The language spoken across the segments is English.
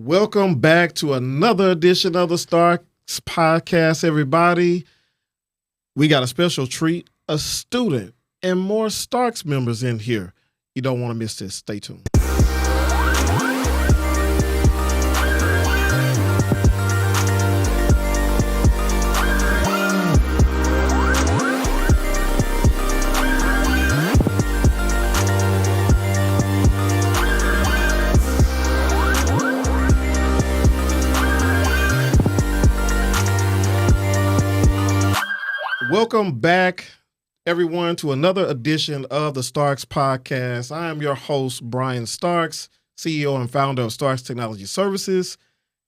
Welcome back to another edition of the Starks Podcast, everybody. We got a special treat, a student, and more Starks members in here. You don't want to miss this. Stay tuned. Welcome back, everyone, to another edition of the Starks Podcast. I am your host, Brian Starks, CEO and founder of Starks Technology Services.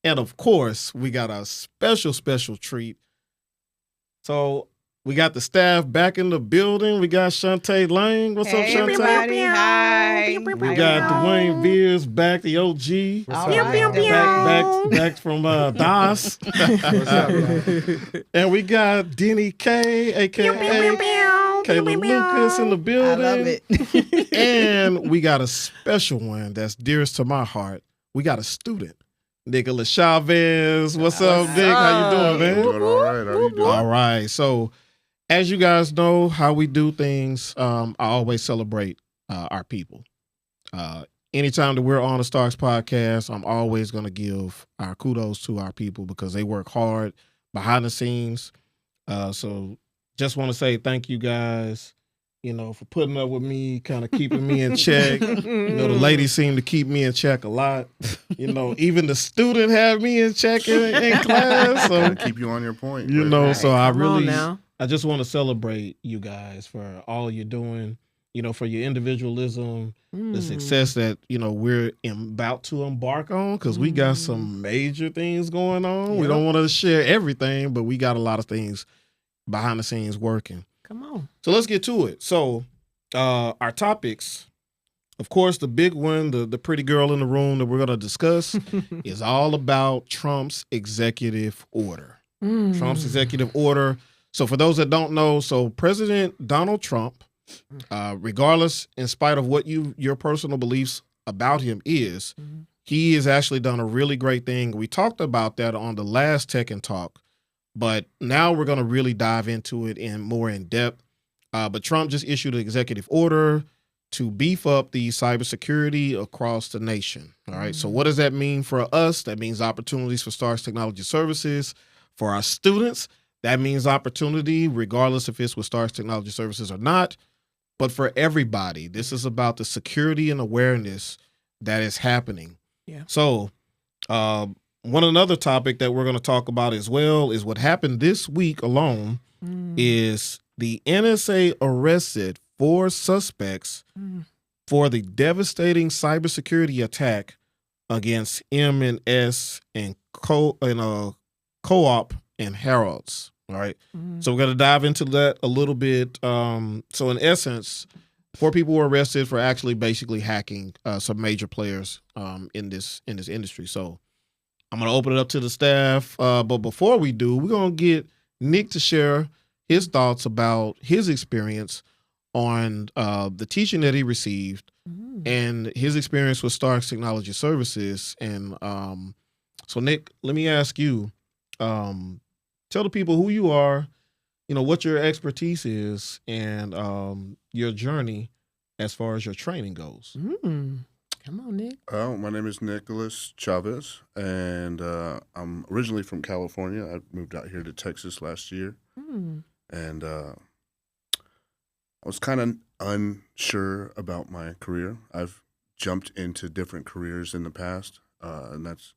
And of course, we got a special treat. So we got the staff back in the building. We got Shantae Lang. What's up, Shantae? Everybody. Hi. We got Dwayne Beers back, the OG. Back from TaaS. What's up, y'all? And we got Denny K, a.k.a. Kayla Lucas in the building. I love it. And we got a special one that's dearest to my heart. We got a student, Nicholas Chavez. What's up, Nick? How you doing, man? I'm doing all right. How you doing? All right. So, as you guys know how we do things, I always celebrate our people. Anytime that we're on the Starks Podcast, I'm always going to give our kudos to our people because they work hard behind the scenes. So just want to say thank you guys, for putting up with me, kind of keeping me in check. The ladies seem to keep me in check a lot. Even the student had me in check in class. So Gotta keep you on your point. so I Come on really, now. I just want to celebrate you guys for all you're doing, for your individualism, the success that, we're about to embark on, because we got some major things going on. We don't want to share everything, but we got a lot of things behind the scenes working. Come on. So let's get to it. So our topics, of course, the big one, the pretty girl in the room that we're going to discuss is all about Trump's executive order. Trump's executive order. So for those that don't know, so President Donald Trump, regardless, in spite of what your personal beliefs about him is, he has actually done a really great thing. We talked about that on the last Tech and Talk, but now we're going to really dive into it more in depth. But Trump just issued an executive order to beef up the cybersecurity across the nation. All right. So what does that mean for us? That means opportunities for Starks Technology Services. For our students, that means opportunity, regardless if it's with Starks Technology Services or not. But for everybody, this is about the security and awareness that is happening. Yeah. So another topic that we're going to talk about as well is what happened this week alone is the NSA arrested 4 suspects for the devastating cybersecurity attack against M&S and Co-op and Harrods. All right. So we're going to dive into that a little bit. So in essence, 4 people were arrested for actually basically hacking some major players in this industry. So I'm going to open it up to the staff. But before we do, we're going to get Nick to share his thoughts about his experience on the teaching that he received and his experience with Starks Technology Services. And so Nick, let me ask you, tell the people who you are, what your expertise is, and your journey as far as your training goes. Come on, Nick. My name is Nicholas Chavez, and I'm originally from California. I moved out here to Texas last year, and I was kind of unsure about my career. I've jumped into different careers in the past, and that's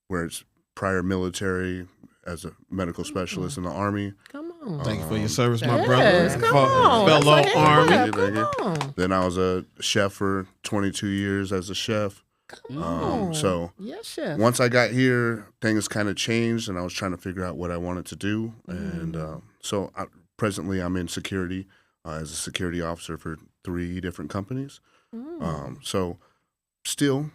where it's prior military as a medical specialist in the Army. Come on. Thank you for your service, my Yes, brother. come on. Fellow That's a Army. heads up. Thank you. Come on. Then I was a chef for 22 years as a chef. Come on. So yes, chef. once I got here, things kind of changed, and I was trying to figure out what I wanted to do. And so presently I'm in security as a security officer for 3 different companies. So still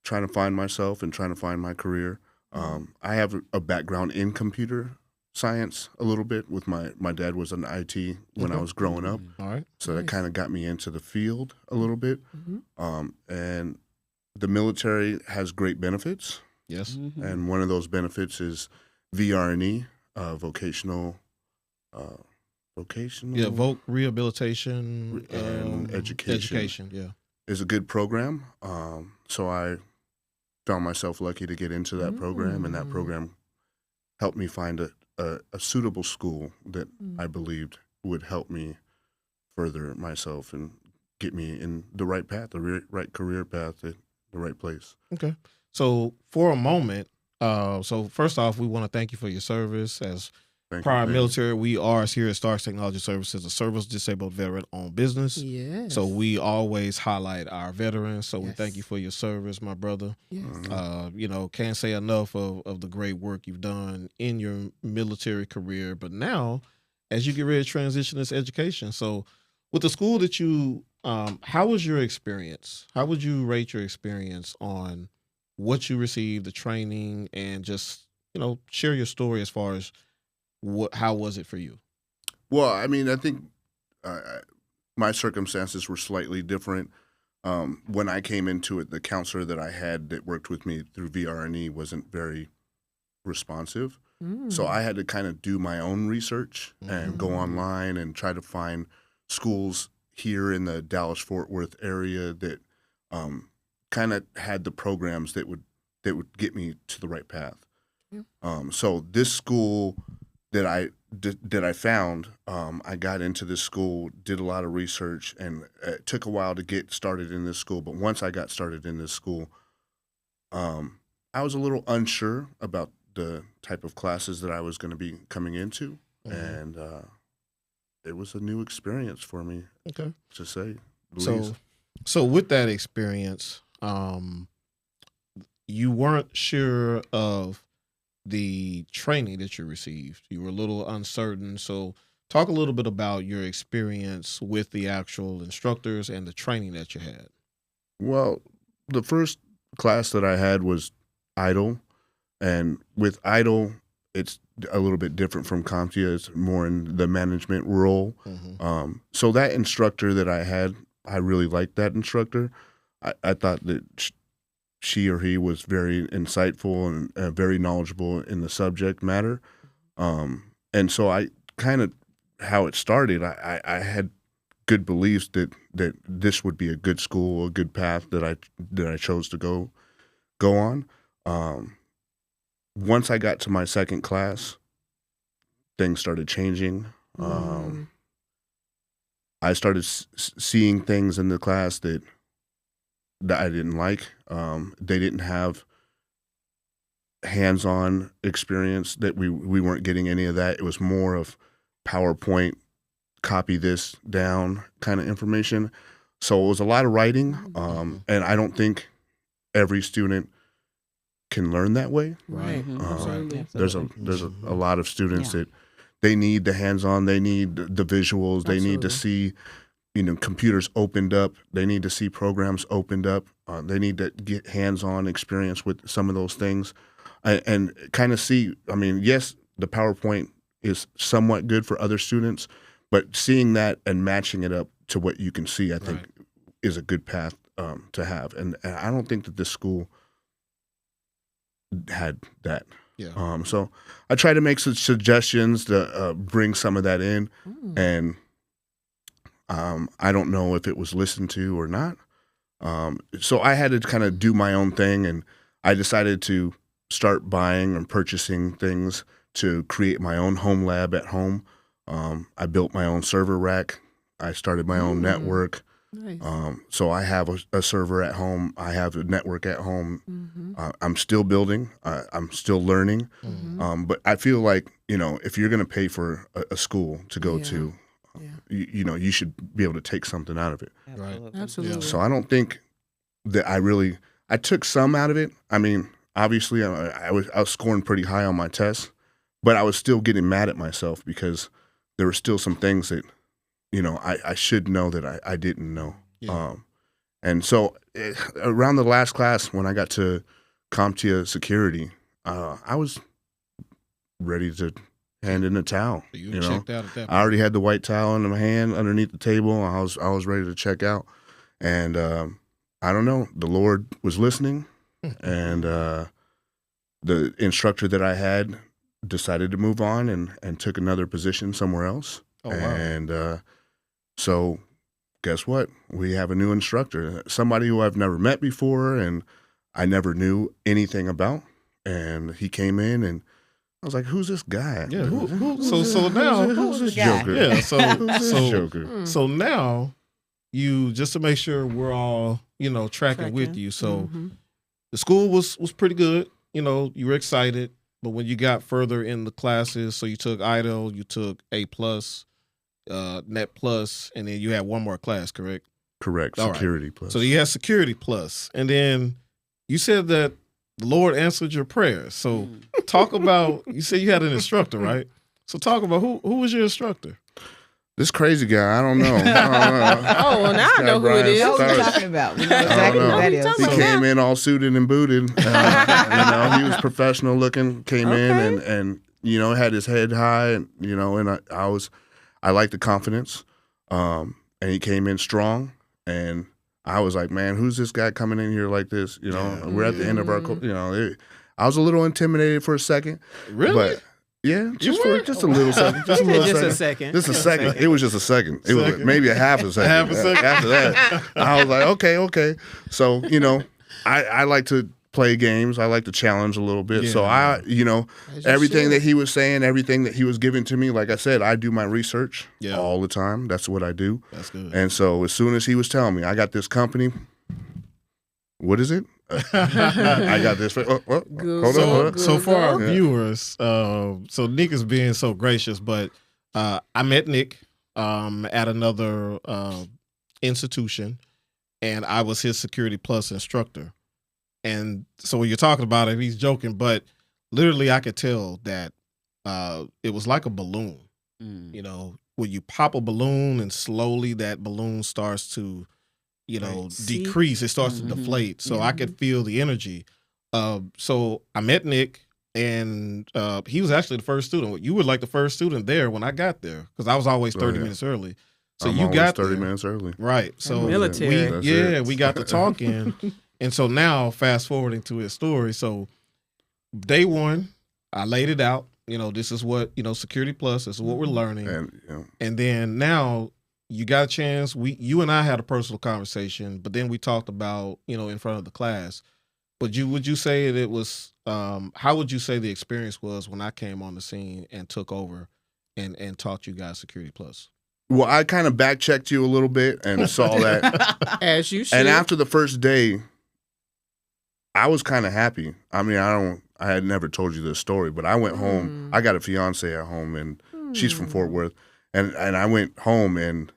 trying to find myself and trying to find my career. I have a background in computer science a little bit. With my dad was in IT when I was growing up. All right. So that kind of got me into the field a little bit. And the military has great benefits, Yes. Mm-hmm. and one of those benefits is VRE, vocational, Yeah. Voc rehabilitation and education. Education. Yeah. Is a good program. So I found myself lucky to get into that program, and that program helped me find a suitable school that I believed would help me further myself and get me in the right path, the right career path, the right place. Okay. So for a moment, so first off, we want to thank you for your service as Thank prior you. military. We are here at Stars Technology Services, a service disabled veteran owned business. Yes. So we always highlight our veterans. So we Yes. thank you for your service, my brother. Yes. Can't say enough of the great work you've done in your military career. But now, as you get ready to transition this education, so with the school that you, how was your experience? How would you rate your experience on what you received, the training, and just share your story as far as how was it for you? Well, I mean, I think my circumstances were slightly different. When I came into it, the counselor that I had that worked with me through VRE wasn't very responsive. So I had to kind of do my own research and go online and try to find schools here in the Dallas-Fort Worth area that kind of had the programs that would get me to the right path. So this school that I found, I got into this school, did a lot of research, and it took a while to get started in this school. But once I got started in this school, I was a little unsure about the type of classes that I was going to be coming into, and it was a new experience for me. Okay. To say the least. So with that experience, you weren't sure of the training that you received. You were a little uncertain. So talk a little bit about your experience with the actual instructors and the training that you had. Well, the first class that I had was IDLE, and with IDLE, it's a little bit different from CompTIA. It's more in the management role. So that instructor that I had, I really liked that instructor. I thought that she or he was very insightful and very knowledgeable in the subject matter. And so I kind of, how it started, I had good beliefs that this would be a good school, a good path that I chose to go on. Once I got to my second class, things started changing. I started seeing things in the class that I didn't like. They didn't have hands-on experience, that we weren't getting any of that. It was more of PowerPoint, copy this down kind of information. So it was a lot of writing, and I don't think every student can learn that way. Right. Absolutely. There's a lot of students that they need the hands-on, they need the visuals, they need to see computers opened up, they need to see programs opened up, they need to get hands-on experience with some of those things, and kind of see. I mean, yes, the PowerPoint is somewhat good for other students, but seeing that and matching it up to what you can see, I think, is a good path to have. And I don't think that this school had that. Yeah. So I try to make some suggestions to bring some of that in, and I don't know if it was listened to or not. So I had to kind of do my own thing, and I decided to start buying and purchasing things to create my own home lab at home. I built my own server rack. I started my own network. Nice. So I have a server at home. I have a network at home. I'm still building. I'm still learning. But I feel like, if you're going to pay for a school to go to, you should be able to take something out of it. Right. Absolutely. So I don't think that I took some out of it. I mean, obviously I was scoring pretty high on my tests, but I was still getting mad at myself because there were still some things that, I should know that I didn't know. Yeah. And so around the last class, when I got to CompTIA security, I was ready to hand in a towel. So you checked out at that point. I already had the white towel in my hand underneath the table. I was ready to check out. And I don't know. The Lord was listening, and the instructor that I had decided to move on and took another position somewhere else. Oh, wow. And so guess what? We have a new instructor, somebody who I've never met before and I never knew anything about. And he came in and I was like, who's this guy? Yeah. Who's So now, who's this the guy? joker? yeah. Who's this joker? So now, you just to make sure we're all tracking with you. So the school was pretty good. You were excited, but when you got further in the classes, so you took IDLE, you took A+, Net Plus, and then you had one more class, correct? Correct. All right. Security Plus. So you had Security Plus, and then you said that the Lord answered your prayers. So talk about, you said you had an instructor, right? So talk about who was your instructor? This crazy guy, I don't know. Oh, well, now I know who it is. That's what we're Started- talking about. We know exactly who know. that He is. He came in all suited and booted. He was professional looking. Came in and had his head high, and and I liked the confidence. And he came in strong, and I was like, man, who's this guy coming in here like this? We're at the end of our, I was a little intimidated for a second. Really? But yeah, just were? a little second, just a little Just second. a second. Just a second. It was just a second. It was maybe a half a second. Half a second. After that, I was like, okay. So, I like to play games. I like to challenge a little bit. Yeah. So you everything should. that he was saying, everything that he was giving to me, like I said, I do my research Yeah. all the time. That's what I do. That's good. And so as soon as he was telling me, I got this company. What is it? I got this. Hold on. So for our Yeah. viewers, so Nick is being so gracious, but I met Nick at another institution, and I was his Security Plus instructor. And so when you're talking about it, he's joking, but literally I could tell that it was like a balloon. When you pop a balloon and slowly that balloon starts to decrease, it starts to deflate. So I could feel the energy. So I met Nick, and he was actually the first student. You were like the first student there when I got there, because I was always 30 minutes early. So I'm you always got 30 there. minutes early. Right. So Military. That's it. we got to talking. And so now fast forwarding to his story. So day one, I laid it out. This is what, Security Plus, this is what we're learning. And then now you got a chance. You and I had a personal conversation, but then we talked about, in front of the class. But would you say that it was, how would you say the experience was when I came on the scene and took over and taught you guys Security Plus? Well, I kind of back checked you a little bit and saw that. As you should. And after the first day, I was kind of happy. I mean, I had never told you this story, but I went home. I got a fiance at home, and she's from Fort Worth. And I went home, and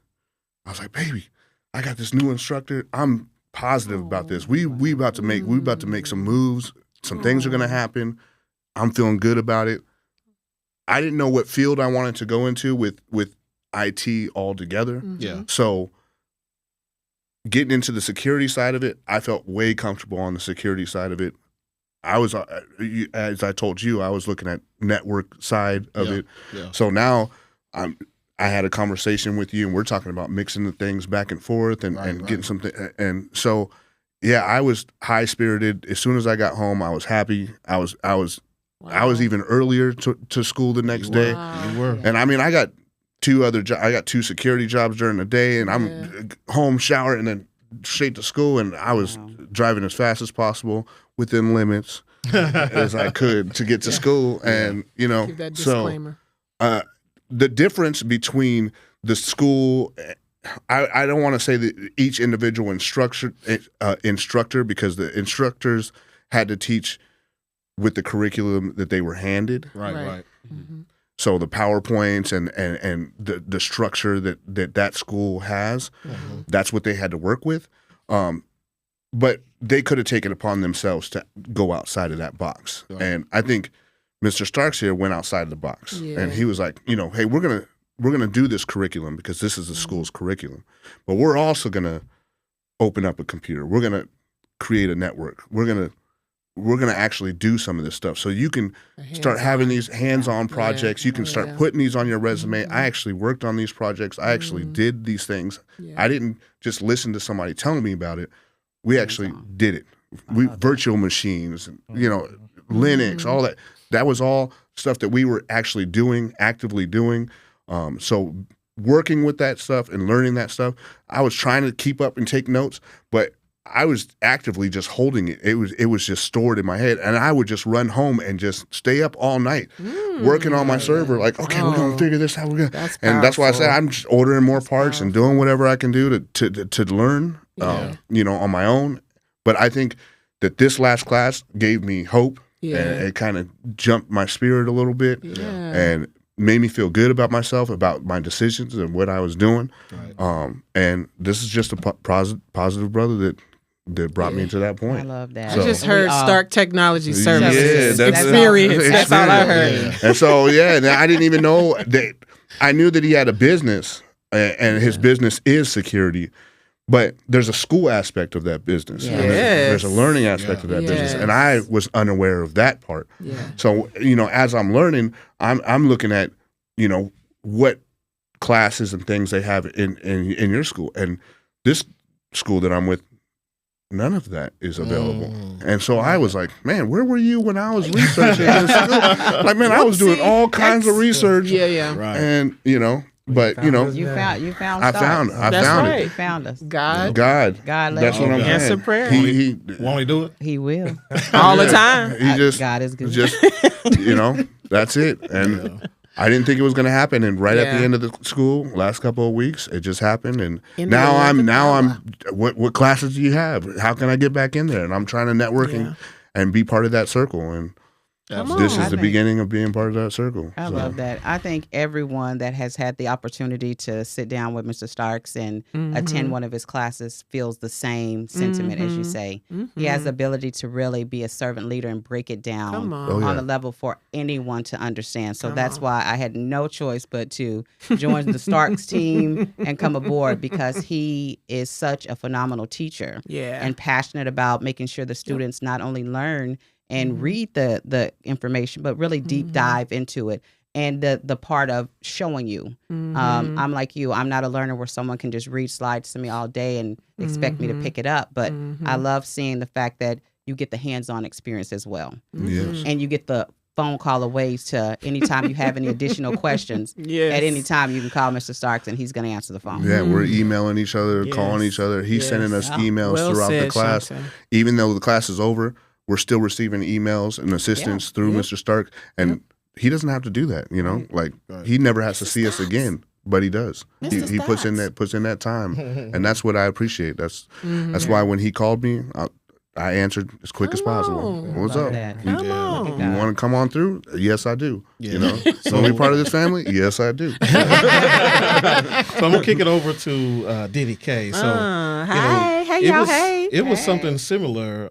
I was like, baby, I got this new instructor. I'm positive about this. We about to make some moves. Some things are going to happen. I'm feeling good about it. I didn't know what field I wanted to go into with IT altogether. Yeah. So getting into the security side of it, I felt way comfortable on the security side of it. I was, as I told you, I was looking at network side of it. Yeah. So now I had a conversation with you, and we're talking about mixing the things back and forth and getting something. And so, yeah, I was high spirited. As soon as I got home, I was happy. I was even earlier to school the next day. You were. And I mean, I got two security jobs during the day, and I'm home, shower, and then straight to school. And I was driving as fast as possible within limits as I could to get to school. And Give that disclaimer. so the difference between the school, I don't want to say that each individual instructor, because the instructors had to teach with the curriculum that they were handed. Right. Mm-hmm. So the PowerPoints and the structure that school has, that's what they had to work with. But they could have taken upon themselves to go outside of that box. Right. And I think Mr. Starks here went outside of the box. Yeah. And he was like, hey, we're gonna do this curriculum because this is the school's curriculum. But we're also gonna open up a computer. We're gonna create a network. We're gonna actually do some of this stuff. So you can start having these hands-on projects. You can start putting these on your resume. I actually worked on these projects. I actually did these things. Yeah. I didn't just listen to somebody telling me about it. we actually did it. Virtual machines, Linux, all that. That was all stuff that we were actually actively doing. So working with that stuff and learning that stuff, I was trying to keep up and take notes, but I was actively just holding it. It was just stored in my head, and I would just run home and just stay up all night working on my server. Like, okay, we're gonna figure this out. And that's why I said I'm just ordering more parts and doing whatever I can do to learn, on my own. But I think that this last class gave me hope, and it kind of jumped my spirit a little bit, and made me feel good about myself, about my decisions and what I was doing. Right. And this is just a positive brother that brought me to that point. I love that. So, I just heard Stark Technology Services. Yeah, experience. That's all I heard. Yeah. And so, I didn't even know that. I knew that he had a business, and his business is security. But there's a school aspect of that business. Yes. There's a learning aspect of that business. And I was unaware of that part. Yeah. So, as I'm learning, I'm looking at, what classes and things they have in your school. And this school that I'm with, none of that is available. And so I was like, man, where were you when I was researching this school? Like, man, I was doing all kinds of research. Yeah. Right. And, but you found I found it. You found us. God. That's what I'm saying. Answer prayer. He won't he do it? He will all the time. God is good. That's it. And I didn't think it was going to happen. And right at the end of the school, last couple of weeks, it just happened. And now I'm. What classes do you have? How can I get back in there? And I'm trying to network and be part of that circle. And this is the beginning of being part of that circle. I love that. I think everyone that has had the opportunity to sit down with Mr. Starks and attend one of his classes feels the same sentiment as you say. He has the ability to really be a servant leader and break it down on a level for anyone to understand. So that's why I had no choice but to join the Starks team and come aboard, because he is such a phenomenal teacher and passionate about making sure the students not only learn and read the information, but really deep dive into it. And the part of showing you. I'm like you. I'm not a learner where someone can just read slides to me all day and expect me to pick it up. But I love seeing the fact that you get the hands-on experience as well. Yes. And you get the phone call away to anytime you have any additional questions. At any time you can call Mr. Starks and he's going to answer the phone. Yeah, we're emailing each other, calling each other. He's sending us emails throughout the class. Shanta. Even though the class is over, we're still receiving emails and assistance through Mr. Stark, and he doesn't have to do that. He never has to see us again, but he does. He puts in that time, and that's what I appreciate. That's why when he called me, I answered as quick as possible. What's up? You want to come on through? Yes, I do. So be part of this family? Yes, I do. So I'm gonna kick it over to Diddy K. So it was something similar.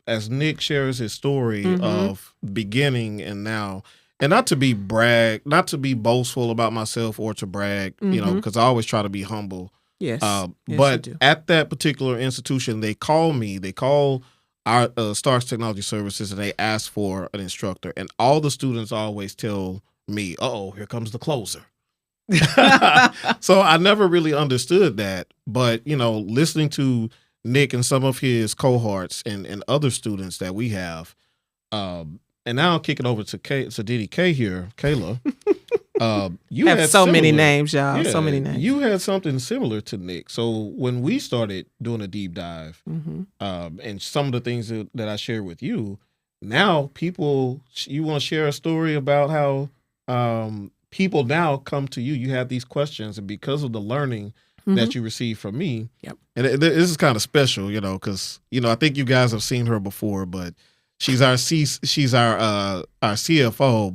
As Nick shares his story of beginning and now, and not to be boastful about myself or to brag, because I always try to be humble. Yes. But at that particular institution, they call our Starks Technology Services, and they ask for an instructor. And all the students always tell me, "Uh-oh, here comes the closer." So I never really understood that. But, listening to Nick and some of his cohorts and other students that we have, and now I'll kick it over to Diddy K here, Kayla. You have so many names, y'all. So many names. You had something similar to Nick. So when we started doing a deep dive, and some of the things that I shared with you, now you want to share a story about how people now come to you. You have these questions, and because of the learning that you received from me, and this is kind of special, because I think you guys have seen her before, but she's our CFO,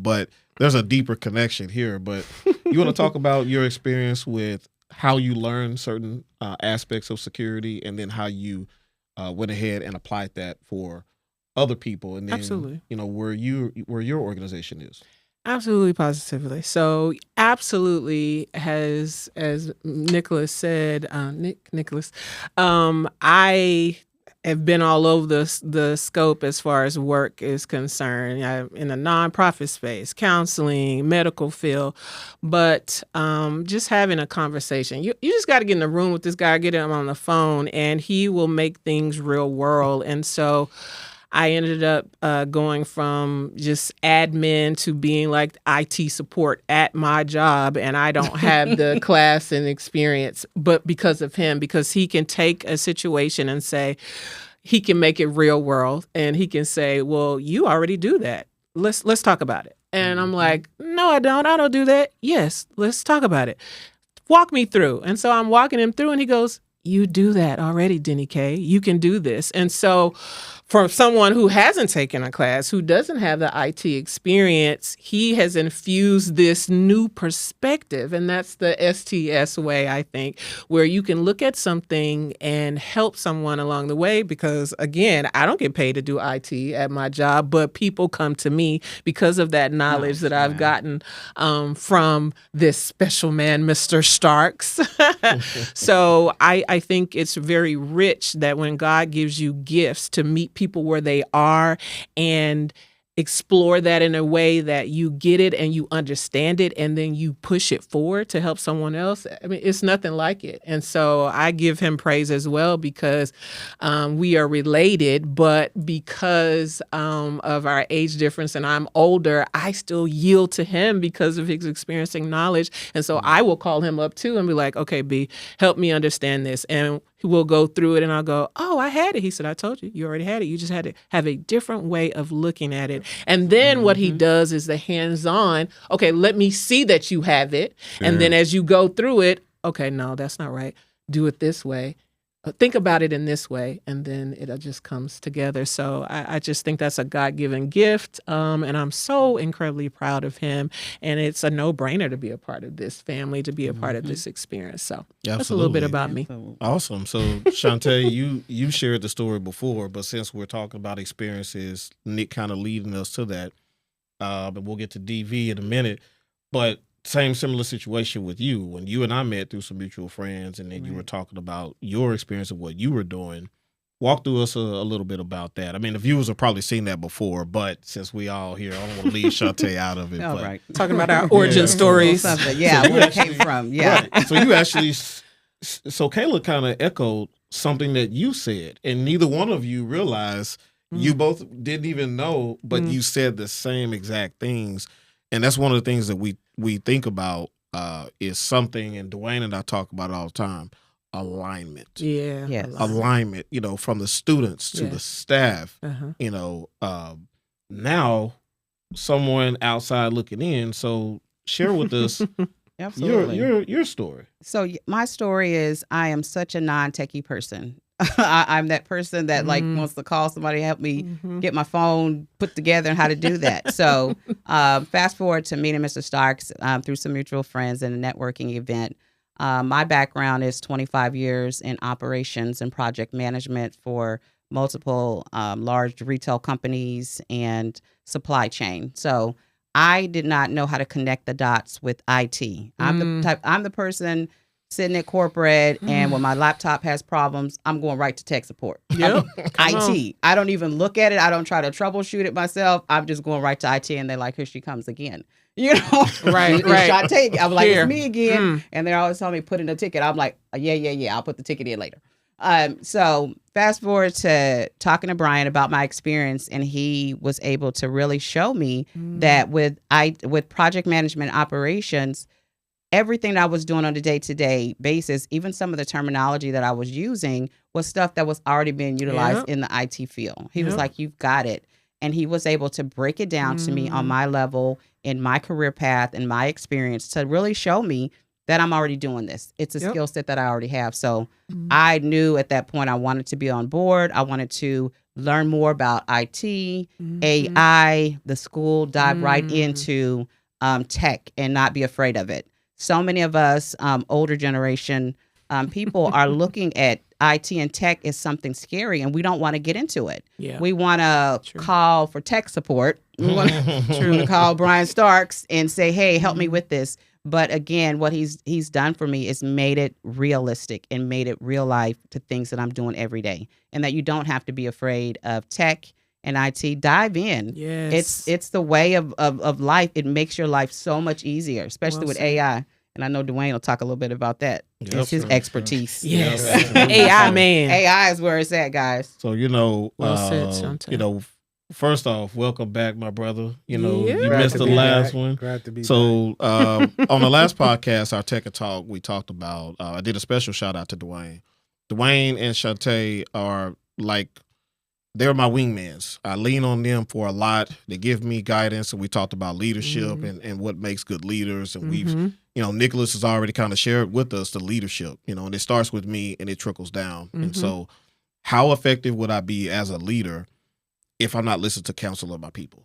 but there's a deeper connection here. But you want to talk about your experience with how you learned certain aspects of security, and then how you went ahead and applied that for other people, and then Absolutely. Where your organization is. Absolutely, positively. So, absolutely, as Nicholas said, Nicholas, I have been all over the scope as far as work is concerned. I'm in the nonprofit space, counseling, medical field, but just having a conversation. You just got to get in the room with this guy, get him on the phone, and he will make things real world. And so I ended up going from just admin to being like IT support at my job. And I don't have the class and experience, but because of him, because he can take a situation and say, he can make it real world. And he can say, well, you already do that. Let's talk about it. And I'm like, no, I don't. I don't do that. Yes, let's talk about it. Walk me through. And so I'm walking him through and he goes, you do that already, Denny K. You can do this. And so for someone who hasn't taken a class, who doesn't have the IT experience, he has infused this new perspective. And that's the STS way, I think, where you can look at something and help someone along the way. Because, again, I don't get paid to do IT at my job, but people come to me because of that knowledge that I've gotten from this special man, Mr. Starks. So I think it's very rich that when God gives you gifts to meet people where they are and explore that in a way that you get it and you understand it and then you push it forward to help someone else. I mean, it's nothing like it. And so I give him praise as well because we are related, but because of our age difference and I'm older, I still yield to him because of his experiencing knowledge. And so I will call him up too and be like, okay, B, help me understand this. And we'll go through it and I'll go, oh, I had it. He said, I told you, you already had it. You just had to have a different way of looking at it. And then what he does is the hands-on, okay, let me see that you have it. And then as you go through it, okay, no, that's not right. Do it this way. Think about it in this way, and then it just comes together. So I just think that's a God-given gift, and I'm so incredibly proud of him. And it's a no-brainer to be a part of this family, to be a part of this experience. So that's a little bit about me. Awesome. So Shantae, you shared the story before, but since we're talking about experiences, Nick kind of leading us to that, but we'll get to DV in a minute. But similar situation with you when you and I met through some mutual friends, and then you were talking about your experience of what you were doing. Walk through us a little bit about that. I mean, the viewers have probably seen that before, but since we all here, I don't want to leave Shantae out of it. All right. Talking about our origin stories. Yeah, where it came from. Yeah. Right. So you actually, so Kayla kind of echoed something that you said, and neither one of you realized you both didn't even know, but you said the same exact things. And that's one of the things that we think about is something, and Dwayne and I talk about it all the time, alignment. Yeah. Yes. Alignment, from the students to the staff, now someone outside looking in. So share with us your story. So my story is I am such a non-techie person. I'm that person that wants to call somebody to help me get my phone put together and how to do that. So fast forward to meeting Mr. Starks through some mutual friends in a networking event. My background is 25 years in operations and project management for multiple large retail companies and supply chain. So I did not know how to connect the dots with IT. I'm the person sitting at corporate, and when my laptop has problems, I'm going right to tech support. Yep. IT. I don't even look at it. I don't try to troubleshoot it myself. I'm just going right to IT, and they're like, here she comes again. Right. I'm like, it's me again. And they're always telling me, put in a ticket. I'm like, yeah. I'll put the ticket in later. So fast forward to talking to Brian about my experience, and he was able to really show me that with project management operations, everything that I was doing on a day-to-day basis, even some of the terminology that I was using was stuff that was already being utilized in the IT field. He was like, you've got it. And he was able to break it down to me on my level, in my career path, and my experience to really show me that I'm already doing this. It's a skill set that I already have. So I knew at that point I wanted to be on board. I wanted to learn more about IT, AI, the school, dive right into tech and not be afraid of it. So many of us, older generation people, are looking at IT and tech as something scary, and we don't want to get into it. Yeah. We want to call for tech support. We want to call Brian Starks and say, hey, help me with this. But again, what he's done for me is made it realistic and made it real life to things that I'm doing every day, and that you don't have to be afraid of tech and IT. Dive in. Yes. It's the way of life. It makes your life so much easier, especially Well with said. AI. And I know Dwayne will talk a little bit about that. Yep, It's his sure, expertise. Yes. Yep. AI man. AI is where it's at, guys. So Well said, Shante. First off, welcome back, my brother. You Glad missed to the be last back. one. Glad to be back. So on the last podcast, our Tech and Talk, we talked about. I did a special shout out to Dwayne. Dwayne and Shantae are they're my wingmans. I lean on them for a lot. They give me guidance, and we talked about leadership and what makes good leaders. And we've, Nicholas has already kind of shared with us the leadership, and it starts with me and it trickles down. And so how effective would I be as a leader if I'm not listening to counsel of my people?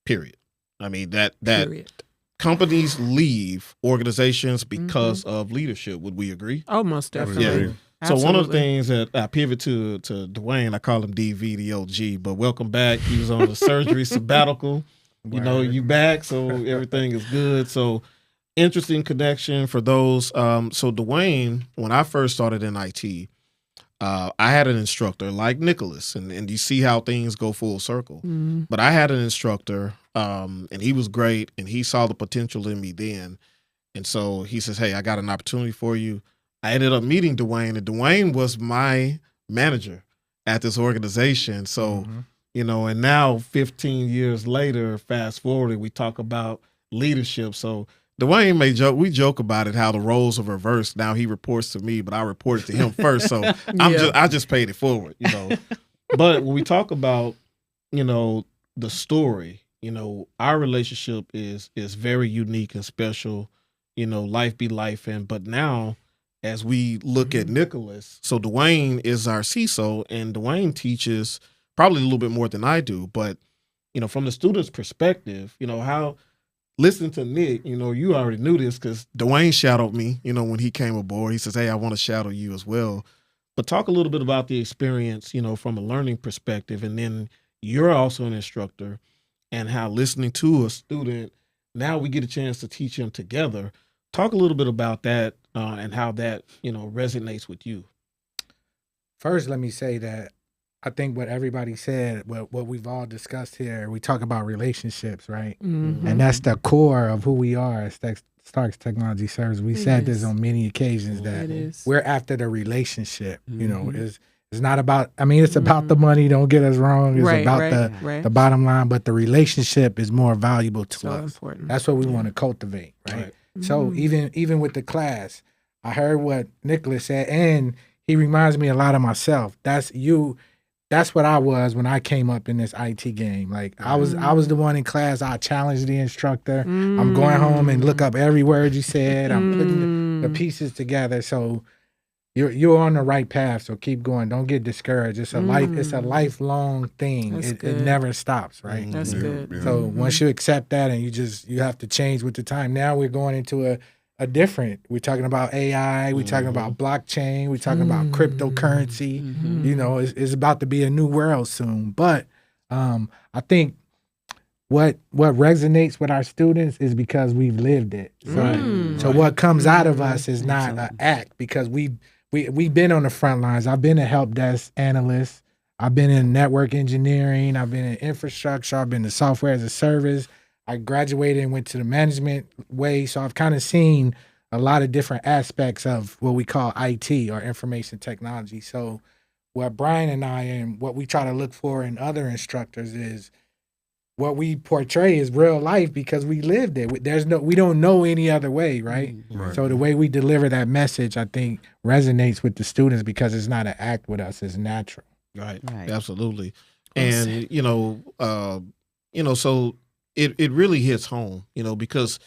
Period. I mean, that Period. companies leave organizations because of leadership. Would we agree? Oh, most definitely. Yeah. So one of the Absolutely. things that I pivot to Dwayne, I call him DV, the OG, but welcome back. He was on the surgery sabbatical. You back, so everything is good. So interesting connection for those. So Dwayne, when I first started in IT, I had an instructor like Nicholas, and you see how things go full circle. But I had an instructor, and he was great, and he saw the potential in me then. And so he says, hey, I got an opportunity for you. I ended up meeting Dwayne, and Dwayne was my manager at this organization. So, and now 15 years later, fast forward, we talk about leadership. So Dwayne we joke about it, how the roles are reversed. Now he reports to me, but I reported to him first. So I just paid it forward, But when we talk about, the story, our relationship is very unique and special, life be life. But now, as we look at Nicholas, so Dwayne is our CISO, and Dwayne teaches probably a little bit more than I do. But, from the student's perspective, how listening to Nick, you already knew this because Dwayne shadowed me, when he came aboard. He says, hey, I want to shadow you as well. But talk a little bit about the experience, from a learning perspective. And then you're also an instructor, and how listening to a student, now we get a chance to teach him together. Talk a little bit about that and how that, resonates with you. First, let me say that I think what everybody said, what we've all discussed here, we talk about relationships, right? And that's the core of who we are as Starks Technology Services. We said this on many occasions that we're after the relationship. It's not about, it's about the money, don't get us wrong. It's about the bottom line, but the relationship is more valuable to us. Important. That's what we want to cultivate, right? So even with the class, I heard what Nicholas said, and he reminds me a lot of myself. That's what I was when I came up in this IT game. Like I was the one in class. I challenged the instructor. I'm going home and look up every word you said. I'm putting the pieces together. So you're on the right path. So keep going. Don't get discouraged. It's a lifelong thing. It never stops, right? That's good. So once you accept that, and you have to change with the time. Now we're going into a different. We're talking about AI. We're talking about blockchain. We're talking about cryptocurrency. It's about to be a new world soon. But I think what resonates with our students is because we've lived it. So what comes out of us is not an act, because we've been on the front lines. I've been a help desk analyst. I've been in network engineering. I've been in infrastructure. I've been in software as a service. I graduated and went to the management way. So I've kind of seen a lot of different aspects of what we call IT, or information technology. So what Brian and I, and what we try to look for in other instructors, is what we portray is real life, because we lived it. We don't know any other way, right? So the way we deliver that message, I think, resonates with the students, because it's not an act with us, it's natural. Right. Absolutely. And, so it really hits home, because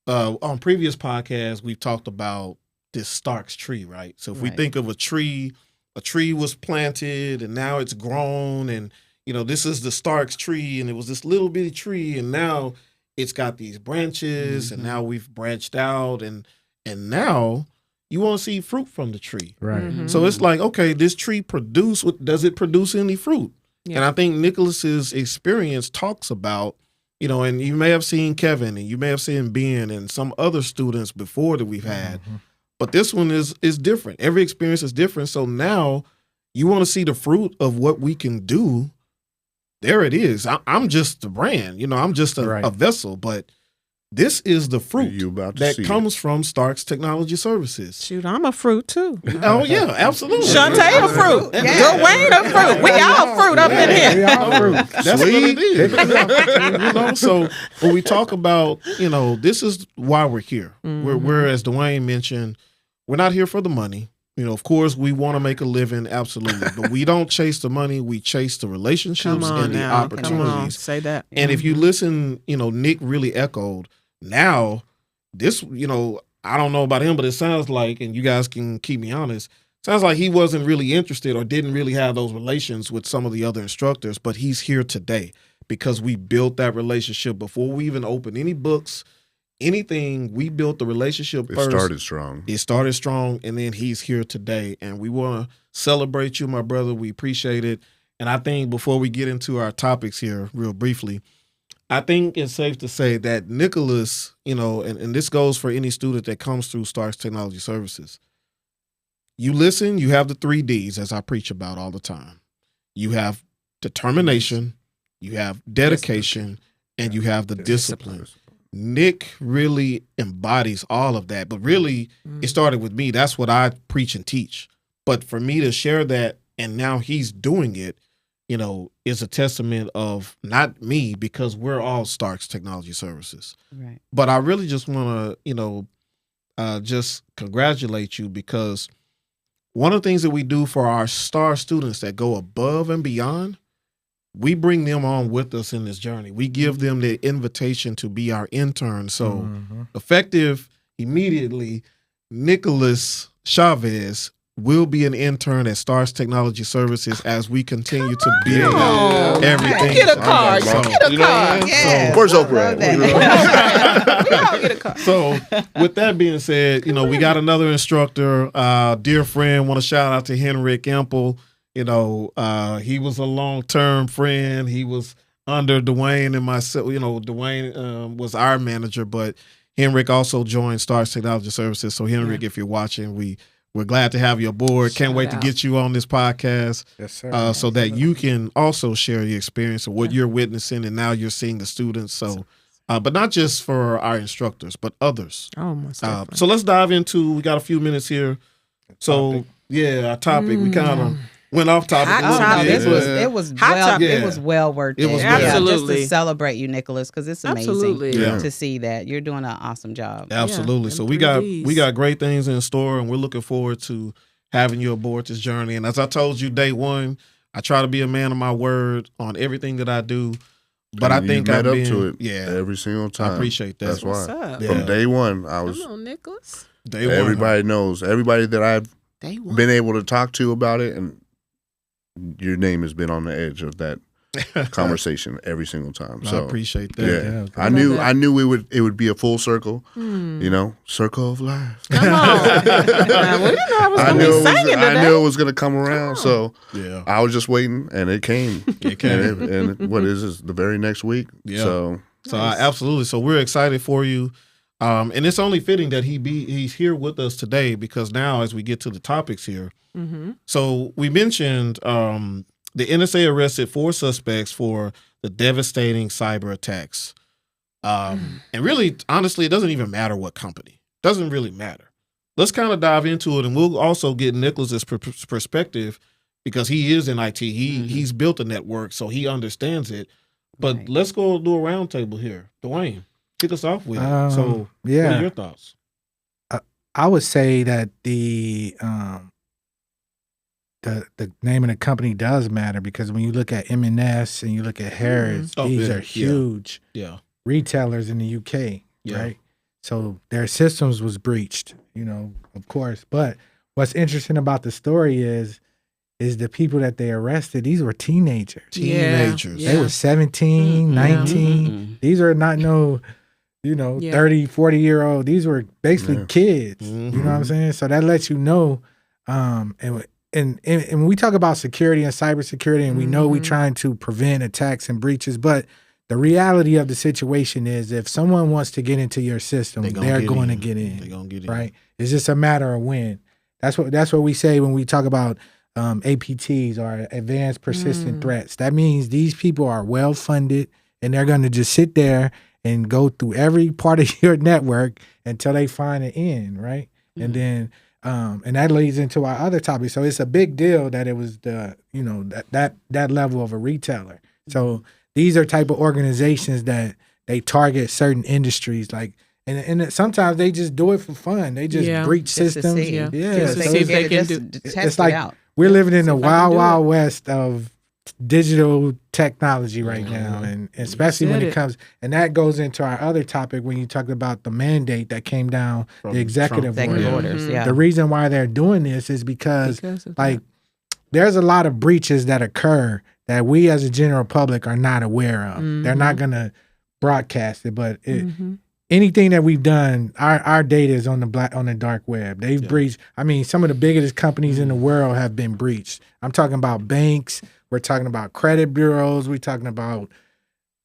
on previous podcasts, we've talked about this Starks tree, right? So if we think of a tree was planted and now it's grown, and, this is the Starks tree, and it was this little bitty tree, and now it's got these branches, and now we've branched out, and now you want to see fruit from the tree. Right. So it's like, okay, this tree does it produce any fruit? Yeah. And I think Nicholas's experience talks about, You know, and you may have seen Kevin and you may have seen Ben and some other students before that we've had, but this one is different. Every experience is different. So now you want to see the fruit of what we can do. There it is. I'm just the brand, you know, I'm just a vessel, but this is the fruit that comes from Starks Technology Services. Shoot, I'm a fruit too. Oh yeah, absolutely. Shantae a fruit. Dwayne a fruit. We all fruit up in here. We all fruit. That's what it is. You know, so when we talk about, you know, this is why we're here. We're, as Dwayne mentioned, we're not here for the money. You know, of course, we want to make a living, absolutely, but we don't chase the money. We chase the relationships and the opportunities. Say that. And if you listen, you know, Nick really echoed. Now, this, you know, I don't know about him, but it sounds like, and you guys can keep me honest, sounds like he wasn't really interested or didn't really have those relations with some of the other instructors, but he's here today because we built that relationship before we even opened any books, anything. We built the relationship first. It started strong. It started strong, and then he's here today, and we want to celebrate you, my brother. We appreciate it. And I think before we get into our topics here real briefly, I think it's safe to say that Nicholas, you know, and this goes for any student that comes through Starks Technology Services. You listen, you have the 3 Ds, as I preach about all the time. You have determination, you have dedication, and you have the discipline. Nick really embodies all of that, but really it started with me. That's what I preach and teach. But for me to share that, and now he's doing it, you know, is a testament of not me, because we're all Starks Technology Services. Right. But I really just want to, you know, just congratulate you, because one of the things that we do for our star students that go above and beyond, we bring them on with us in this journey. We give them the invitation to be our intern. So effective immediately, Nicholas Chavez will be an intern at Starks Technology Services as we continue to build out everything. Get a card. Get a card. Yeah. Where's Oprah at? We all get a card. So with that being said, you know, we got another instructor, dear friend. Want to shout out to Henrik Empel. You know, he was a long-term friend. He was under Dwayne and myself. You know, Dwayne was our manager, but Henrik also joined Starks Technology Services. So Henrik, if you're watching, we're glad to have you aboard. Can't wait to get you on this podcast. Yes, sir. So that you can also share your experience of what you're witnessing, and now you're seeing the students. So, but not just for our instructors, but others. Oh, most definitely. So let's dive into, we got a few minutes here. So, our topic, we kind of went off topic a little bit. It was well worth it. It was absolutely just to celebrate you, Nicholas, because it's amazing Absolutely. to see that you're doing an awesome job. Absolutely. Yeah, So them we got great things in store, and we're looking forward to having you aboard this journey. And as I told you day one, I try to be a man of my word on everything that I do. But And I think you I've met been up to it every single time. I appreciate that. That's What's why. up? Yeah. From day one, I was. Come on, Nicholas. Day one. Everybody knows. Everybody that I've Day one. been able to talk to about it, and your name has been on the edge of that conversation every single time. So I appreciate that. yeah, Yeah. I knew it would be a full circle. You know, circle of life. Come on. Well, you know I was going to be singing today. I knew it was going to come around. So Yeah. I was just waiting, and it came. It came. And what is this? The very next week. Yeah. So Absolutely. So we're excited for you. And it's only fitting that he's here with us today, because now as we get to the topics here, so we mentioned the NSA arrested 4 suspects for the devastating cyber attacks. And really, honestly, it doesn't even matter what company. It doesn't really matter. Let's kind of dive into it, and we'll also get Nicholas's perspective, because he is in IT. He's built a network, so he understands it. But let's go do a roundtable here. Dwayne, kick us off with it. So what are your thoughts? I would say that the name of the company does matter, because when you look at M&S and you look at Harrods, these are huge retailers in the UK, right? So their systems was breached, you know, of course. But what's interesting about the story is the people that they arrested, these were teenagers. Teenagers. They were 17, 19. These are not 30, 40-year-old. These were basically kids. You know what I'm saying? So that lets you know, and when we talk about security and cybersecurity, and we know we're trying to prevent attacks and breaches, but the reality of the situation is if someone wants to get into your system, they're going to get in. They're going to get in. Right? It's just a matter of when. That's what we say when we talk about APTs or advanced persistent threats. That means these people are well funded and they're going to just sit there and go through every part of your network until they find an end, right? And then and that leads into our other topic. So it's a big deal that it was the that level of a retailer. So these are type of organizations that they target certain industries, like and sometimes they just do it for fun. They just breach systems. Yeah. So see if they can it's like we're living in the wild west of digital technology right now, and especially when it comes, and that goes into our other topic when you talk about the mandate that came down, the executive orders. Yeah. The reason why they're doing this is because like there's a lot of breaches that occur that we as a general public are not aware of. They're not going to broadcast it, but anything that we've done, our data is on the dark web. They've breached. I mean, some of the biggest companies in the world have been breached. I'm talking about banks. We're talking about credit bureaus. We're talking about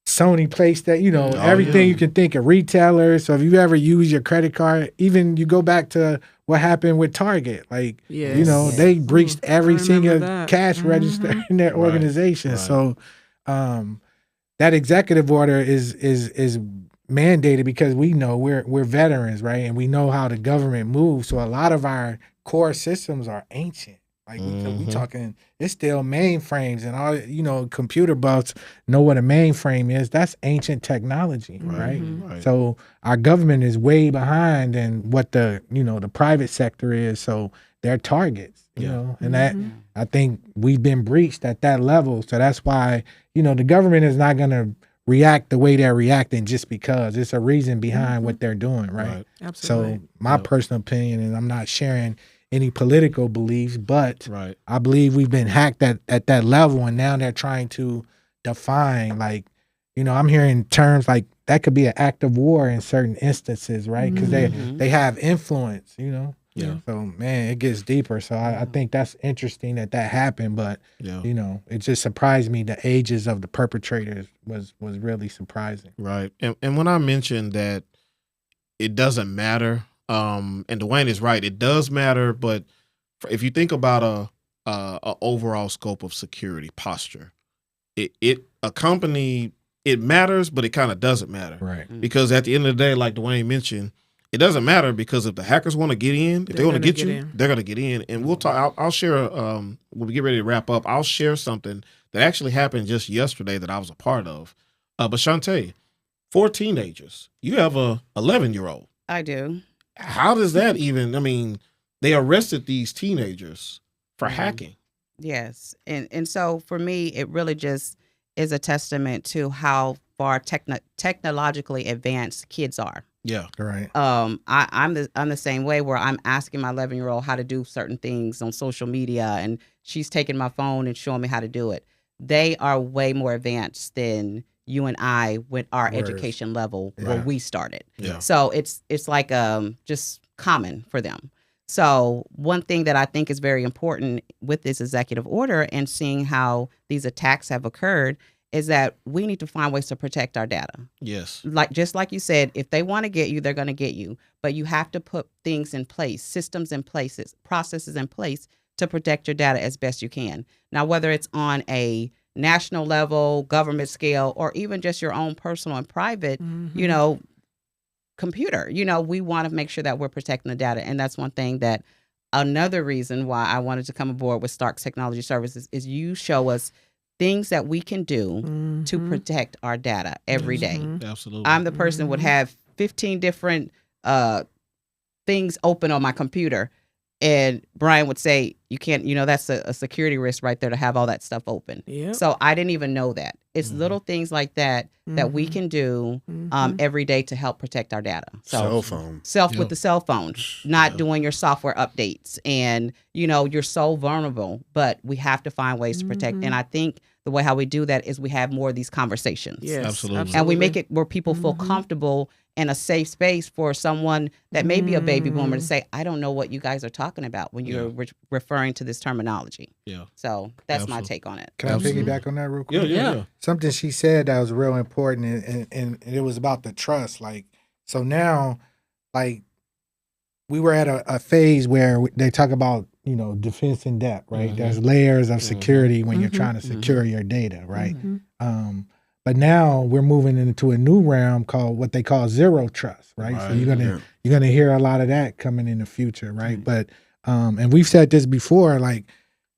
Sony PlayStation, everything you can think of, retailers. So if you ever use your credit card, even you go back to what happened with Target, like, they breached every single cash register in their organization. Right. So that executive order is mandated because we know we're veterans, right? And we know how the government moves. So a lot of our core systems are ancient. Like we talking, it's still mainframes and all, computer buffs know what a mainframe is. That's ancient technology, right? So our government is way behind in what the private sector is. So they're targets, and that I think we've been breached at that level. So that's why, the government is not going to react the way they're reacting just because it's a reason behind what they're doing, right? Absolutely. So my personal opinion, and I'm not sharing any political beliefs, but I believe we've been hacked at that level, and now they're trying to define, like, I'm hearing terms like that could be an act of war in certain instances, right? Because they have influence, So man, it gets deeper. So I think that's interesting that happened, but it just surprised me. The ages of the perpetrators was really surprising. Right, and when I mentioned that it doesn't matter. And Dwayne is right. It does matter, but if you think about a overall scope of security posture, a company, it matters, but it kind of doesn't matter, right? Because at the end of the day, like Dwayne mentioned, it doesn't matter because if the hackers want to get in, if they want to get you, they're going to get in. And we'll talk. I'll share. When we get ready to wrap up, I'll share something that actually happened just yesterday that I was a part of. But Shantae, 4 teenagers. You have a 11-year-old. I do. How does that even, they arrested these teenagers for hacking. Yes. And so for me, it really just is a testament to how far technologically advanced kids are. Yeah. Right. I'm the same way where I'm asking my 11-year-old how to do certain things on social media, and she's taking my phone and showing me how to do it. They are way more advanced than you and I with our education level where we started. Yeah. So it's like just common for them. So one thing that I think is very important with this executive order and seeing how these attacks have occurred is that we need to find ways to protect our data. Yes. Just like you said, if they want to get you, they're going to get you. But you have to put things in place, systems in place, processes in place to protect your data as best you can. Now, whether it's on a national level, government scale, or even just your own personal and private, computer, we want to make sure that we're protecting the data. And that's one thing that another reason why I wanted to come aboard with Starks Technology Services is you show us things that we can do to protect our data every day. Absolutely. I'm the person who would have 15 different things open on my computer. And Brian would say, you can't, that's a security risk right there to have all that stuff open. Yep. So I didn't even know that. It's little things like that that we can do every day to help protect our data. So Cell phone. With the cell phone, not doing your software updates. And, you're so vulnerable, but we have to find ways to protect. And I think the way how we do that is we have more of these conversations. Yes, absolutely. And we make it where people feel comfortable and a safe space for someone that may be a baby boomer to say, I don't know what you guys are talking about when you're referring to this terminology. Yeah. So that's my take on it. Can I piggyback on that real quick? Yeah. Something she said that was real important, and it was about the trust. Like, so now, like, we were at a phase where they talk about, defense in depth, right? There's layers of security when you're trying to secure your data, right? But now we're moving into a new realm called what they call zero trust, right? So you're gonna hear a lot of that coming in the future, right? But and we've said this before, like,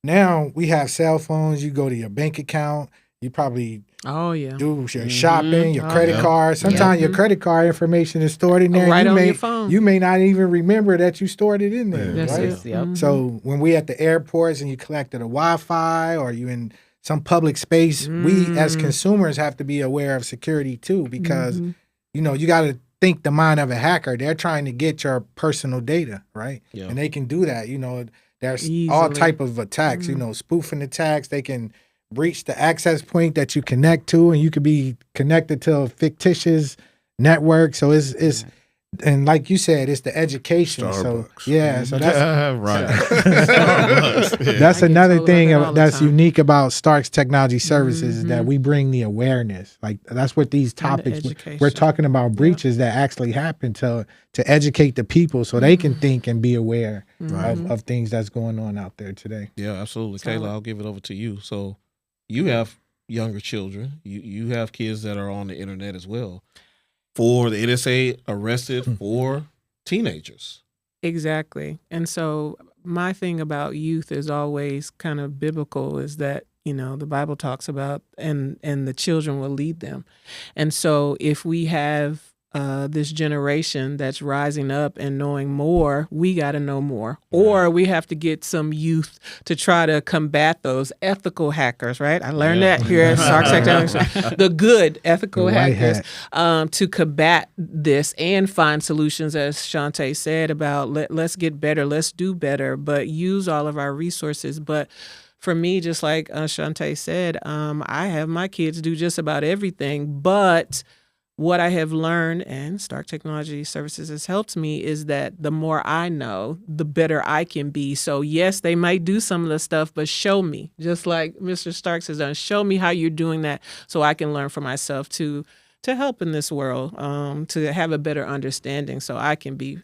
now we have cell phones. You go to your bank account. You probably do your shopping, your credit card. Sometimes your credit card information is stored in there. Right on your phone. You may not even remember that you stored it in there. That's right? it. So when we at the airports and you collected a Wi-Fi or you in some public space, we as consumers have to be aware of security too, because you got to think the mind of a hacker. They're trying to get your personal data, right? Yeah. And they can do that. There's all type of attacks. Spoofing attacks. They can breach the access point that you connect to, and you could be connected to a fictitious network. So it's and like you said, it's the education. Starbucks. So that's right. That's another thing that's unique about Starks Technology Services is that we bring the awareness. Like, that's what these topics we're talking about, breaches that actually happen to educate the people so they can think and be aware of things that's going on out there today. Yeah, absolutely. Kayla, I'll give it over to you. So you have younger children. You have kids that are on the internet as well. For the NSA arrested 4 teenagers. Exactly. And so my thing about youth is always kind of biblical, is that, the Bible talks about and the children will lead them. And so if we have this generation that's rising up and knowing more, we got to know more. Or we have to get some youth to try to combat those ethical hackers, right? I learned that here at Starks Technology. The good ethical hackers to combat this and find solutions, as Shantae said, about let's get better, let's do better, but use all of our resources. But for me, just like Shantae said, I have my kids do just about everything, but what I have learned, and Stark Technology Services has helped me, is that the more I know, the better I can be. So yes, they might do some of the stuff, but show me, just like Mr. Starks has done, show me how you're doing that so I can learn for myself to help in this world, to have a better understanding so I can be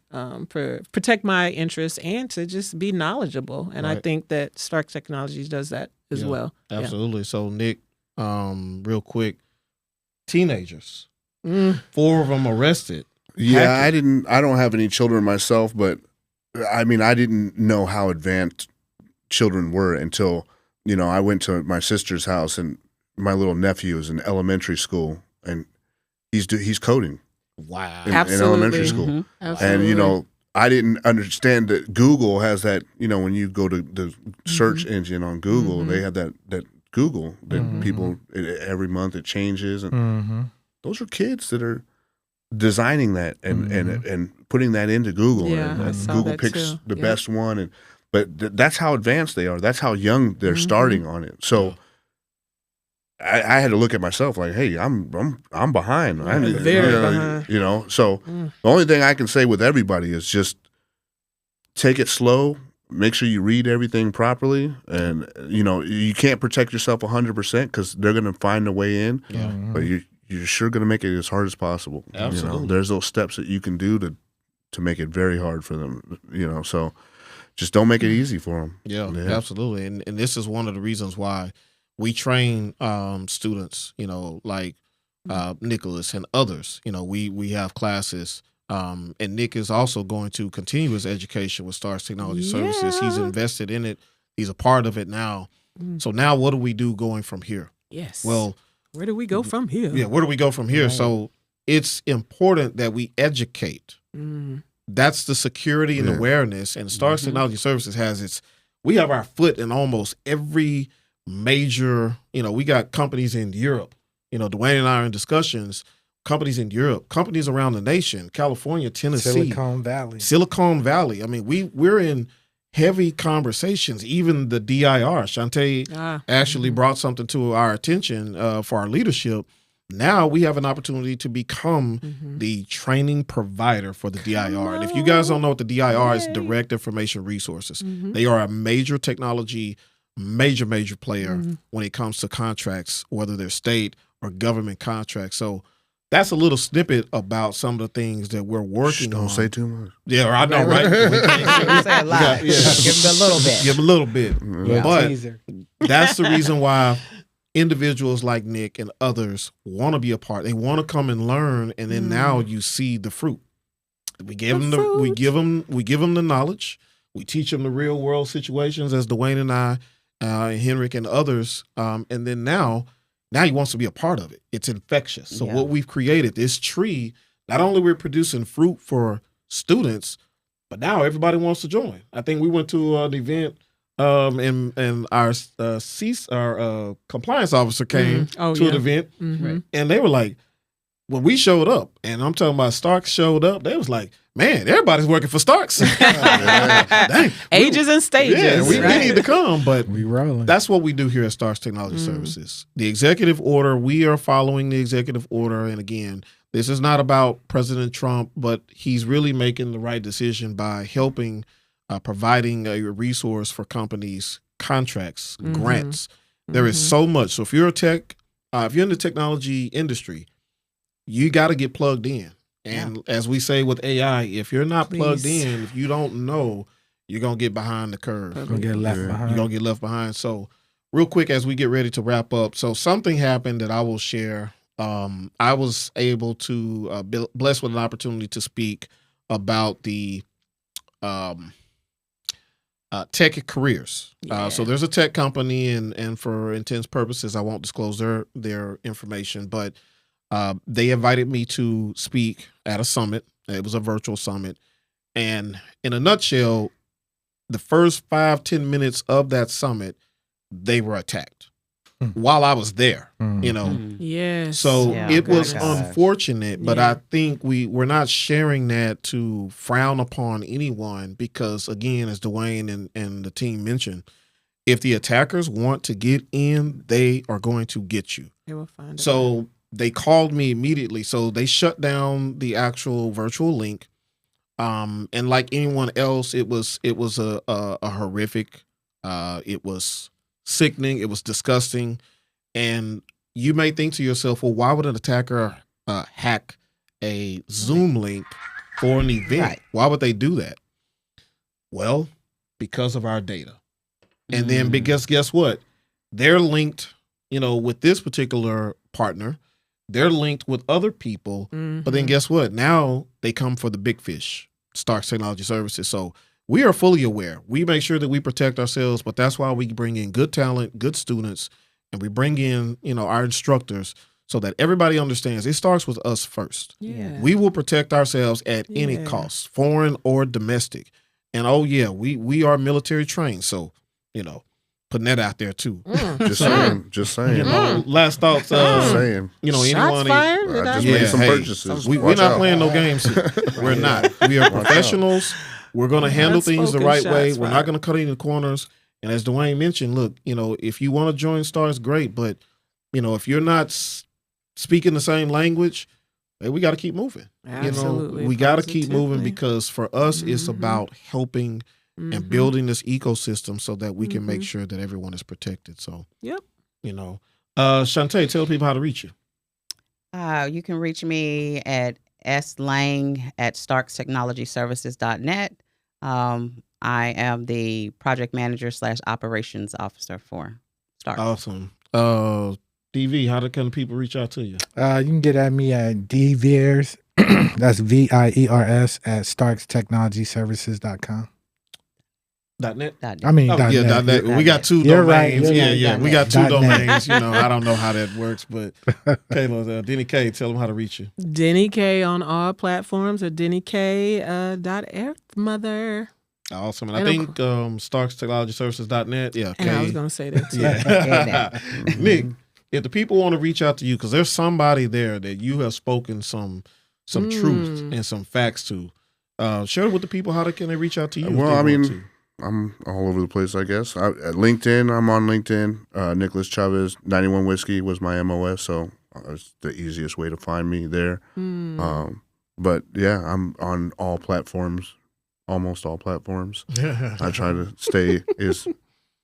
protect my interests and to just be knowledgeable. And I think that Stark Technologies does that as well. Absolutely. So Nick, real quick, teenagers. 4 of them arrested. Yeah, I don't have any children myself, but I mean, I didn't know how advanced children were until, I went to my sister's house and my little nephew is in elementary school and he's coding. Wow. In elementary school. Absolutely. And, I didn't understand that Google has that, when you go to the search engine on Google, they have that Google that people, every month it changes. And those are kids that are designing that and putting that into Google. Yeah, and Google picks the best one. But that's how advanced they are. That's how young they're starting on it. So I had to look at myself like, hey, I'm behind. I'm very behind. So the only thing I can say with everybody is just take it slow. Make sure you read everything properly, and you can't protect yourself 100% because they're going to find a way in. Yeah. But you're sure going to make it as hard as possible. Absolutely. There's those steps that you can do to make it very hard for them. So just don't make it easy for them. Yeah. Absolutely. And this is one of the reasons why we train students, like Nicholas and others. We have classes. And Nick is also going to continue his education with Starks Technology Services. He's invested in it. He's a part of it now. So now what do we do going from here? Yes. Well, where do we go from here? Yeah, where do we go from here? Right. So it's important that we educate. That's the security and awareness. And Starks Technology Services we have our foot in almost every major, we got companies in Europe. Dwayne and I are in discussions, companies in Europe, companies around the nation, California, Tennessee. Silicon Valley. I mean, we're in heavy conversations. Even the DIR, Shantae actually brought something to our attention for our leadership Now we have an opportunity to become the training provider for the DIR. And if you guys don't know what the DIR is, Direct Information Resources. They are a major technology, major player when it comes to contracts, whether they're state or government contracts. So that's a little snippet about some of the things that we're working on. Don't say too much. Yeah, I know, right? We can't say a lot. Give them a little bit. Give them a little bit. Yeah. But Teaser. that's the reason why individuals like Nick and others want to be a part. They want to come and learn, and then now you see the fruit. We give them we give them the knowledge. We teach them the real world situations, as Dwayne and I, Henrik and others, and then now he wants to be a part of it. It's infectious. So what we've created, this tree, not only we're producing fruit for students, but now everybody wants to join. I think we went to an event. And our compliance officer came to an event, and they were like, when we showed up, and I'm talking about Starks showed up, they was like, man, everybody's working for Starks. Dang, Ages and stages. Yeah, we need to come, but We rolling. that's what we do here at Starks Technology Services. The executive order, we are following the executive order, and again, this is not about President Trump, but he's really making the right decision by helping providing a resource for companies, contracts, grants. There is so much. So if you're if you're in the technology industry, you got to get plugged in. And as we say with AI, if you're not plugged in, if you don't know, you're going to get behind the curve. You're going to get left behind. You're going to get left behind. So real quick, as we get ready to wrap up. So something happened that I will share. I was able to blessed with an opportunity to speak about the tech careers. So there's a tech company, and for intense purposes, I won't disclose their information, but they invited me to speak at a summit. It was a virtual summit. And in a nutshell, the first 5-10 minutes of that summit, they were attacked while I was there, you know. Yes. So it was gosh. unfortunate, but I think we're not sharing that to frown upon anyone because, again, as Dwayne and the team mentioned, if the attackers want to get in, they are going to get you. They will find it. So they called me immediately. So they shut down the actual virtual link. And like anyone else, it was a horrific. It was sickening. It was disgusting. And you may think to yourself, well, why would an attacker hack a Zoom link for an event? Right. Why would they do that? Well, because of our data. And then because guess what? They're linked, with this particular partner. They're linked with other people. But then guess what? Now they come for the big fish, Starks Technology Services. So we are fully aware. We make sure that we protect ourselves, but that's why we bring in good talent, good students, and we bring in, our instructors so that everybody understands it starts with us first. Yeah. We will protect ourselves at any cost, foreign or domestic. And we are military trained. So, putting that out there too. Just saying. Last thoughts. Just saying. Anyone. I just made some purchases. We're Watch not out. playing no games. We're not. We are professionals. We're going to handle things the right way. We're not going to cut any corners. And as Dwayne mentioned, look, if you want to join Stars, great. But, if you're not speaking the same language, we got to keep moving. Absolutely. We got to keep moving because for us, it's about helping and building this ecosystem so that we can make sure that everyone is protected. So, Shantae, tell people how to reach you. You can reach me at slang@starkstechnologyservices.net. I am the project manager / operations officer for Starks. Awesome. DV, how can people reach out to you? You can get at me at dviers, that's VIERS at starkstechnologyservices.com. .net? I mean, Oh, .net. yeah, .net. We got two You're right, domains. you're Yeah. right. We got two .net. domains. I don't know how that works, but Kayla, Denny K, tell them how to reach you. Denny K on all platforms or DennyK.earthmother. Awesome. And I think StarksTechnologyServices.net. Yeah. And I was going to say that too. Yeah. Nick, if the people want to reach out to you, because there's somebody there that you have spoken some truth and some facts to, share with the people how can they reach out to you? Well, I'm all over the place, I guess. At LinkedIn, I'm on LinkedIn. Nicholas Chavez, 91 Whiskey was my MOS, so it's the easiest way to find me there. But yeah, I'm on all platforms, almost all platforms. I try to stay as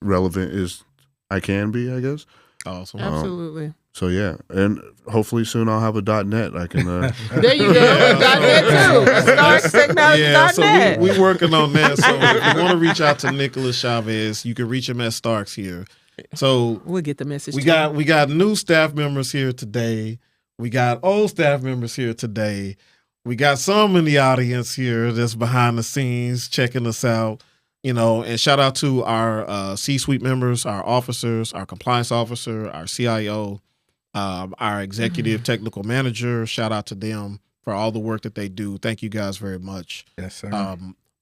relevant as I can be, I guess. Awesome. Absolutely. So yeah, and hopefully soon I'll have a .net. I can. There you go. .net too. StarksTechnology.net. So we working on that. So if you want to reach out to Nicholas Chavez, you can reach him at Starks here. So we'll get the message. We got new staff members here today. We got old staff members here today. We got some in the audience here that's behind the scenes checking us out. And shout out to our C-suite members, our officers, our compliance officer, our CIO, our executive technical manager. Shout out to them for all the work that they do. Thank you guys very much. Yes, sir.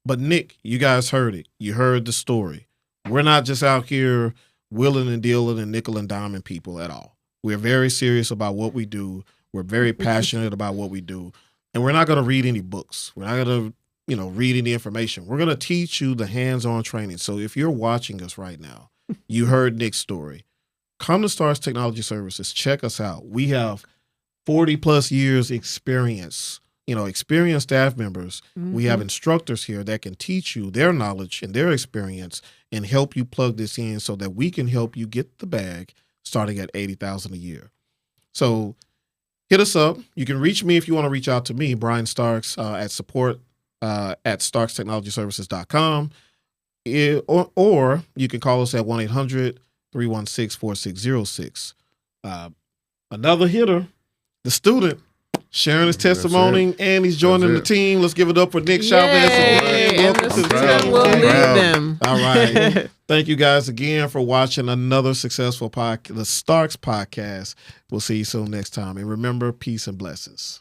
But Nick, you guys heard it. You heard the story. We're not just out here willing and dealing and nickel and diming people at all. We're very serious about what we do. We're very passionate about what we do. And we're not going to read any books. We're not going to, read any information. We're going to teach you the hands-on training. So if you're watching us right now, you heard Nick's story. Come to Starks Technology Services. Check us out. We have 40 plus years experience, experienced staff members. We have instructors here that can teach you their knowledge and their experience and help you plug this in so that we can help you get the bag starting at $80,000 a year. So hit us up. You can reach me if you want to reach out to me, Brian Starks, at support at starkstechnologyservices.com. Or you can call us at 1-800-316-4606. Another hitter, the student, sharing his testimony, and he's joining the team. Let's give it up for Nick Chavez. And the student will lead them. All right. Thank you guys again for watching another successful podcast, the Starks Podcast. We'll see you soon next time. And remember, peace and blessings.